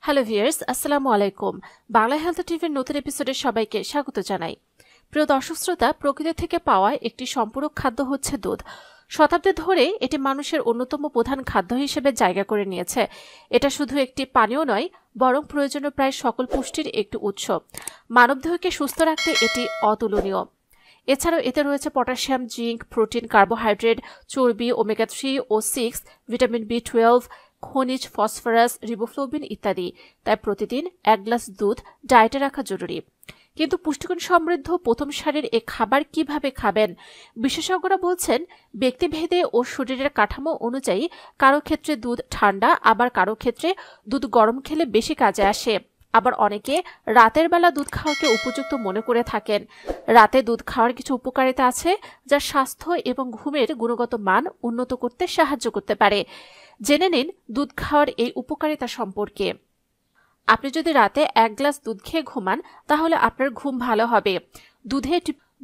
Hello viewers, আসসালামু আলাইকুম। Bangla health টিভির নতুন এপিসোডে সবাইকে স্বাগত জানাই। প্রিয় দর্শক শ্রোতা, প্রকৃতি থেকে পাওয়া একটি সম্পূরক খাদ্য হচ্ছে দুধ। শতাব্দী ধরে এটি মানুষের অন্যতম প্রধান খাদ্য হিসেবে জায়গা করে নিয়েছে। এটা শুধু একটি পানীয় নয়, বরং প্রয়োজনীয় প্রায় সকল পুষ্টির একটি উৎস। মানবদেহকে সুস্থ রাখতে এটি অতুলনীয়। এছাড়াও এতে রয়েছে পটাশিয়াম, জিঙ্ক, প্রোটিন, কার্বোহাইড্রেট, চর্বি, ওমেগা 3 ও 6, ভিটামিন B12, খনিজ, ফসফরাস, রিবোফ্লোবিন ইত্যাদি। তাই প্রতিদিন 1 গ্লাস দুধ ডায়েটে রাখা জরুরি। কিন্তু পুষ্টিগুণ সমৃদ্ধ প্রথম সারির এই খাবার কিভাবে খাবেন? বিশেষজ্ঞরা বলছেন, ব্যক্তিভেদে ও শরীরের কাঠামো অনুযায়ী কারো ক্ষেত্রে দুধ ঠান্ডা, আবার কারো ক্ষেত্রে দুধ গরম খেলে বেশি কাজে আসে। আবার অনেকে রাতের বেলা দুধ খাওয়াকে উপযুক্ত মনে করে থাকেন। রাতে দুধ খাওয়ার কিছু উপকারিতা আছে যা স্বাস্থ্য এবং ঘুমের গুণগত মান উন্নত করতে সাহায্য করতে পারে। জেনে নিন দুধ খাওয়ার এই উপকারিতা সম্পর্কে। আপনি যদি রাতে 1 গ্লাস দুধ খেয়ে ঘুমান, তাহলে আপনার ঘুম ভালো হবে।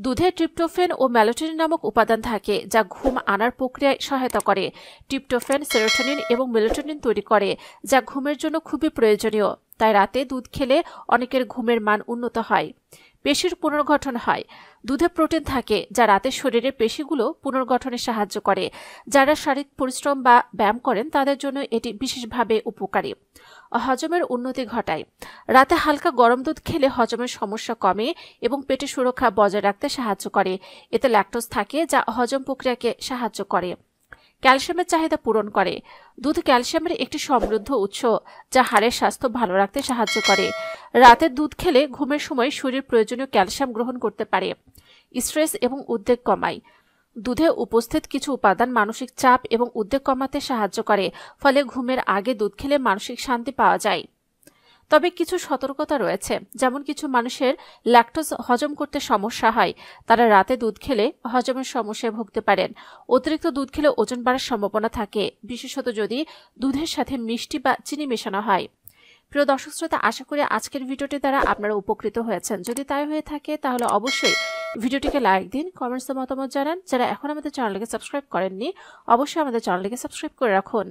দুধে ট্রিপ্টোফেন ও মেলাটোনিন নামক উপাদান থাকে, যা ঘুম আনার প্রক্রিয়ায় সহায়তা করে। ট্রিপ্টোফেন সেরোটোনিন এবং মেলাটোনিন তৈরি করে, যা ঘুমের জন্য খুবই প্রয়োজনীয়। তাই রাতে দুধ খেলে অনেকের ঘুমের মান উন্নত হয়। পেশির পুনর্গঠন হয়। দুধে প্রোটিন থাকে, যা রাতে শরীরের পেশিগুলো পুনর্গঠনে সাহায্য করে। যারা শারীরিক পরিশ্রম বা ব্যায়াম করেন তাদের জন্য এটি বিশেষভাবে উপকারী। হজমের উন্নতি ঘটায়। রাতে হালকা গরম দুধ খেলে হজমের সমস্যা কমে এবং পেটের সুরক্ষা বজায় রাখতে সাহায্য করে। এতে ল্যাকটোজ থাকে, যা হজম প্রক্রিয়াকে সাহায্য করে। ক্যালসিয়ামের চাহিদা পূরণ করে। দুধ ক্যালসিয়ামের একটি সমৃদ্ধ উৎস, যা হাড়ের স্বাস্থ্য ভালো রাখতে সাহায্য করে। রাতে দুধ খেলে ঘুমের সময় শরীর প্রয়োজনীয় ক্যালসিয়াম গ্রহণ করতে পারে। স্ট্রেস এবং উদ্বেগ কমায়। দুধে উপস্থিত কিছু উপাদান মানসিক চাপ এবং উদ্বেগ কমাতে সাহায্য করে, ফলে ঘুমের আগে দুধ খেলে মানসিক শান্তি পাওয়া যায়। তবে কিছু সতর্কতা রয়েছে, যেমন কিছু মানুষের ল্যাকটোজ হজম করতে সমস্যা হয়। তারা রাতে দুধ খেলে হজমের সমস্যায় ভুগতে পারেন। অতিরিক্ত দুধ খেলে ওজন বাড়ার সম্ভাবনা থাকে, বিশেষত যদি দুধের সাথে মিষ্টি বা চিনি মেশানো হয়। প্রিয় দর্শক শ্রোতা, আশা করি আজকের ভিডিওটি দ্বারা আপনারা উপকৃত হয়েছেন। যদি তাই হয়ে থাকে তাহলে অবশ্যই ভিডিওটিকে লাইক দিন, কমেন্টসে মতামত জানান। যারা এখন আমাদের চ্যানেলটিকে সাবস্ক্রাইব করেননি, অবশ্যই আমাদের চ্যানেলটিকে সাবস্ক্রাইব করে রাখুন।